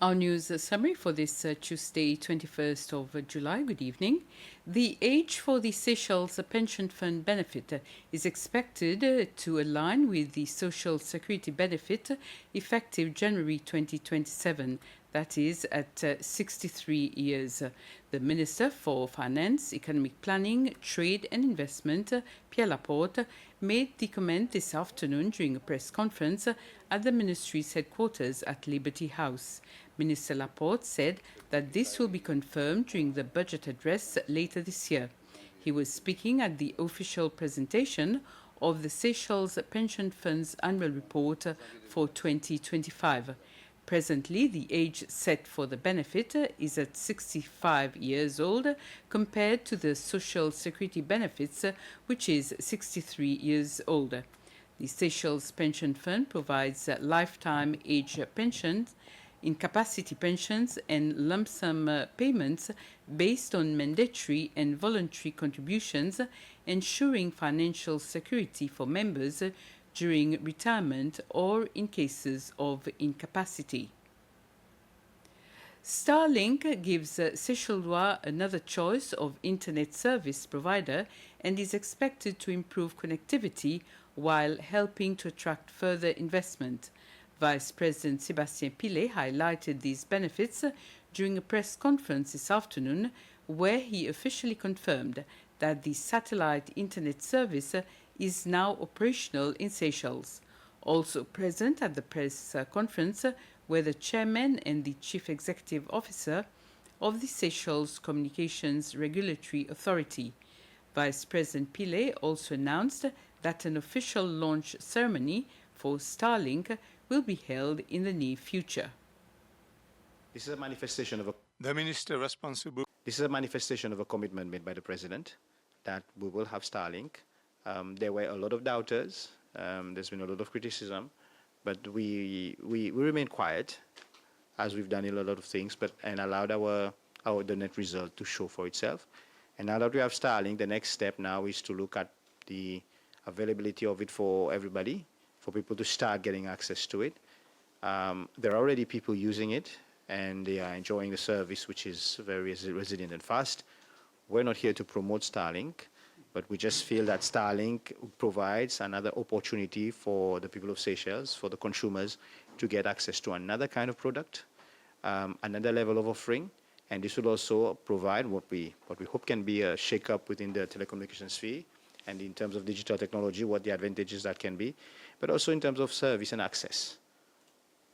Our news summary for this Tuesday, 21st of July. Good evening. The age for the Seychelles Pension Fund benefit is expected to align with the Social Security benefit effective January 2027. That is at 63 years. The Minister for Finance, Economic Planning, Trade and Investment, Pierre Laporte, made the comment this afternoon during a press conference at the ministry's headquarters at Liberty House. Minister Laporte said that this will be confirmed during the budget address later this year. He was speaking at the official presentation of the Seychelles Pension Fund's annual report for 2025. Presently, the age set for the benefit is at 65 years old compared to the Social Security benefits, which is 63 years old. The Seychelles Pension Fund provides lifetime age pensions, incapacity pensions, and lump sum payments based on mandatory and voluntary contributions, ensuring financial security for members during retirement or in cases of incapacity. Starlink gives Seychellois another choice of internet service provider and is expected to improve connectivity while helping to attract further investment. Vice President Sébastien Pillet highlighted these benefits during a press conference this afternoon, where he officially confirmed that the satellite internet service is now operational in Seychelles. Also present at the press conference were the chairman and the chief executive officer of the Seychelles Communications Regulatory Authority. Vice President Pillet also announced that an official launch ceremony for Starlink will be held in the near future. This is a manifestation of The minister responsible. This is a manifestation of a commitment made by the president that we will have Starlink. There were a lot of doubters. There's been a lot of criticism, but we remain quiet, as we've done in a lot of things, and allowed the net result to show for itself. And now that we have Starlink, the next step now is to look at the availability of it for everybody, for people to start getting access to it. There are already people using it, and they are enjoying the service, which is very resilient and fast. We're not here to promote Starlink, but we just feel that Starlink provides another opportunity for the people of Seychelles, for the consumers, to get access to another kind of product, another level of offering, and this will also provide what we hope can be a shake-up within the telecommunications sphere, and in terms of digital technology, what the advantages that can be, but also in terms of service and access,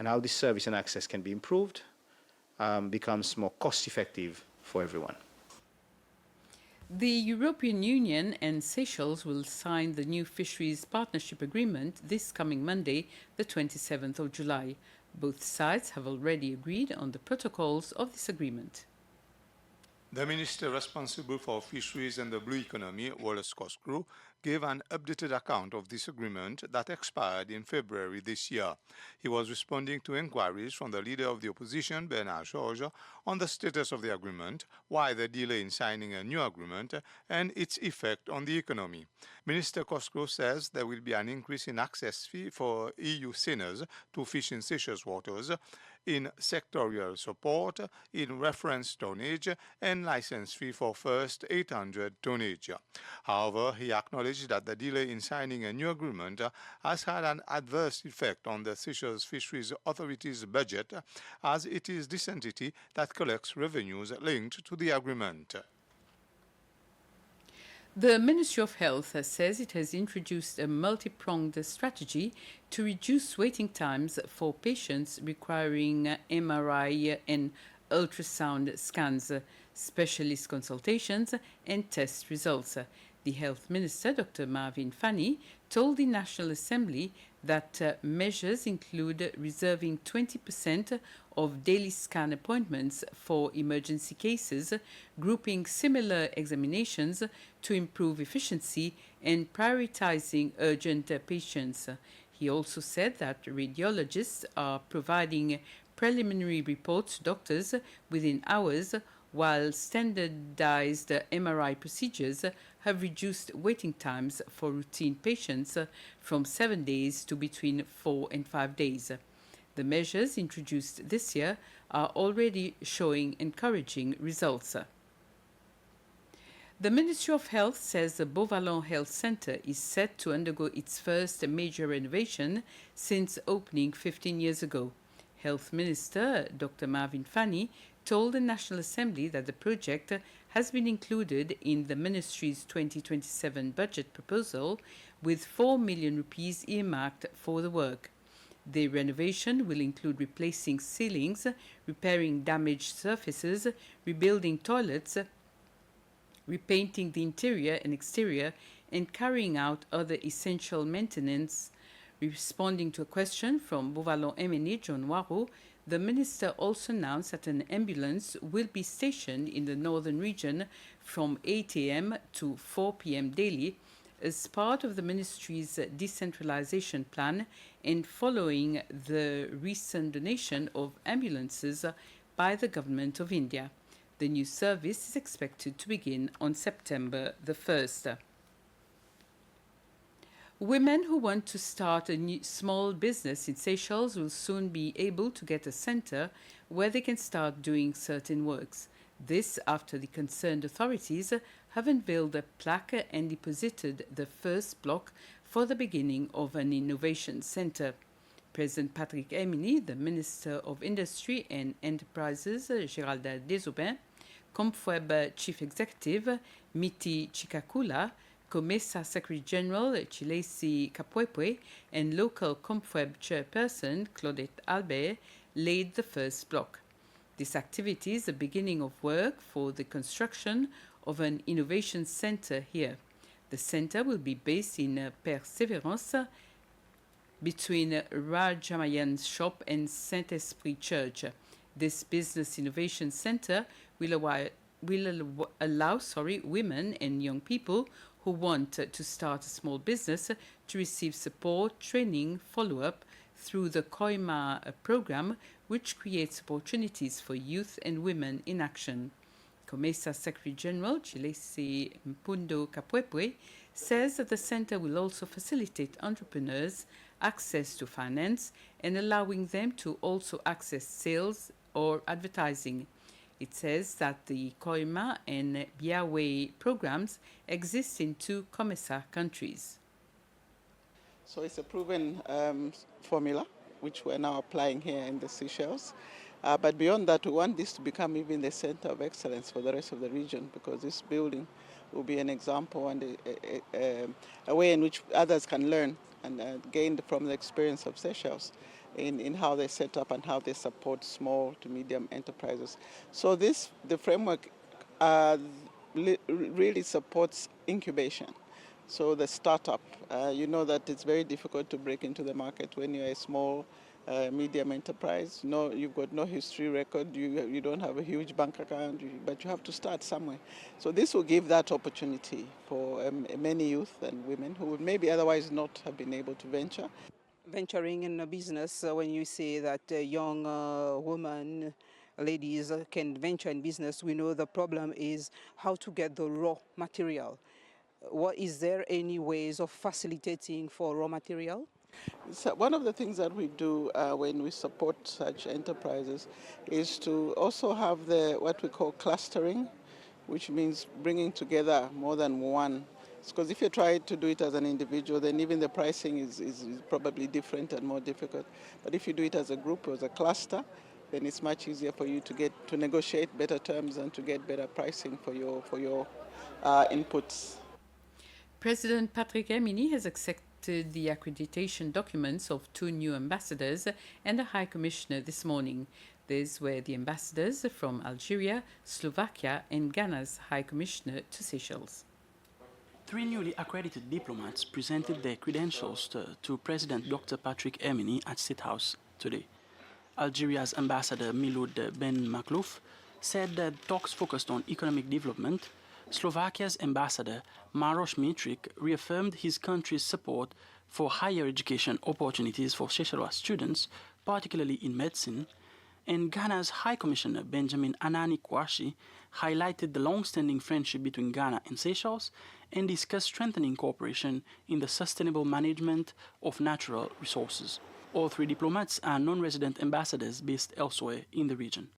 and how this service and access can be improved, becomes more cost-effective for everyone. The European Union and Seychelles will sign the new Fisheries Partnership Agreement this coming Monday, the 27th of July. Both sides have already agreed on the protocols of this agreement. The minister responsible for fisheries and the blue economy, Wallace Cosgrove, gave an updated account of this agreement that expired in February this year. He was responding to inquiries from the leader of the opposition, Bernard Georges, on the status of the agreement, why the delay in signing a new agreement, and its effect on the economy. Minister Cosgrove says there will be an increase in access fee for EU sinners to fish in Seychelles waters, in sectorial support, in reference tonnage, and license fee for first 800 tonnage. However, he acknowledged that the delay in signing a new agreement has had an adverse effect on the Seychelles Fisheries Authority's budget, as it is this entity that collects revenues linked to the agreement. The Ministry of Health says it has introduced a multi-pronged strategy to reduce waiting times for patients requiring MRI and ultrasound scans, specialist consultations, and test results. The Health Minister, Dr. Marvin Fanny, told the National Assembly that measures include reserving 20% of daily scan appointments for emergency cases, grouping similar examinations to improve efficiency, and prioritizing urgent patients. He also said that radiologists are providing preliminary reports to doctors within hours, while standardized MRI procedures have reduced waiting times for routine patients from 7 days to between 4 and 5 days. The measures introduced this year are already showing encouraging results. The Ministry of Health says the Beauvallon Health Centre is set to undergo its first major renovation since opening 15 years ago. Health Minister Dr. Marvin Fani told the National Assembly that the project has been included in the Ministry's 2027 budget proposal with 4 million rupees earmarked for the work. The renovation will include replacing ceilings, repairing damaged surfaces, rebuilding toilets, repainting the interior and exterior, and carrying out other essential maintenance. Responding to a question from Beauvallon MNE John Waro, the minister also announced that an ambulance will be stationed in the northern region from 8 a.m. to 4 p.m. daily as part of the ministry's decentralization plan and following the recent donation of ambulances by the Government of India. The new service is expected to begin on September the 1st. Women who want to start a new small business in Seychelles will soon be able to get a center where they can start doing certain works. This after the concerned authorities have unveiled a plaque and deposited the first block for the beginning of an innovation center. President Patrick Emini, the Minister of Industry and Enterprises, Géralda Desaubin, Comfweb Chief Executive, Miti Chikakula, COMESA Secretary General Chilesi Kapwepwe, and local Comfweb Chairperson Claudette Albert laid the first block. This activity is the beginning of work for the construction of an innovation center here. The center will be based in Perseverance between Rajamayan's shop and Saint-Esprit Church. This business innovation center will allow women and young people who want to start a small business to receive support, training, follow-up through the COIMA program, which creates opportunities for youth and women in action. COMESA Secretary General Chilesi Mpundo Kapwepwe says that the center will also facilitate entrepreneurs access to finance and allowing them to also access sales or advertising. It says that the COIMA and Biaway programs exist in 2 COMESA countries. So it's a proven formula, which we're now applying here in the Seychelles. But beyond that, we want this to become even the center of excellence for the rest of the region, because this building will be an example and a way in which others can learn and gain from the experience of Seychelles in how they set up and how they support small to medium enterprises. So the framework really supports incubation. So the startup, you know that it's very difficult to break into the market when you're a small, medium enterprise. No, you've got no history record, you don't have a huge bank account, but you have to start somewhere. So this will give that opportunity for many youth and women who would maybe otherwise not have been able to venture. Venturing in a business, when you say that young women, ladies can venture in business, we know the problem is how to get the raw material. Is there any ways of facilitating for raw material? So one of the things that we do when we support such enterprises is to also have what we call clustering, which means bringing together more than one. Because if you try to do it as an individual, then even the pricing is probably different and more difficult. But if you do it as a group or as a cluster, then it's much easier for you to negotiate better terms and to get better pricing for your inputs. President Patrick Emini has accepted the accreditation documents of 2 new ambassadors and a High Commissioner this morning. These were the ambassadors from Algeria, Slovakia, and Ghana's High Commissioner to Seychelles. 3 newly accredited diplomats presented their credentials to President Dr. Patrick Emini at State House today. Algeria's Ambassador Miloud Ben Maklouf said that talks focused on economic development. Slovakia's Ambassador Maroš Mitrik reaffirmed his country's support for higher education opportunities for Seychelles students, particularly in medicine. And Ghana's High Commissioner Benjamin Anani Kouachi highlighted the long-standing friendship between Ghana and Seychelles and discussed strengthening cooperation in the sustainable management of natural resources. All 3 diplomats are non-resident ambassadors based elsewhere in the region.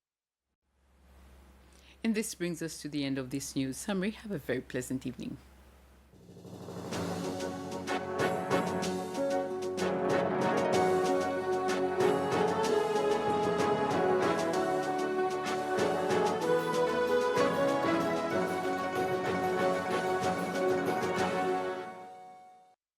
And this brings us to the end of this news summary. Have a very pleasant evening.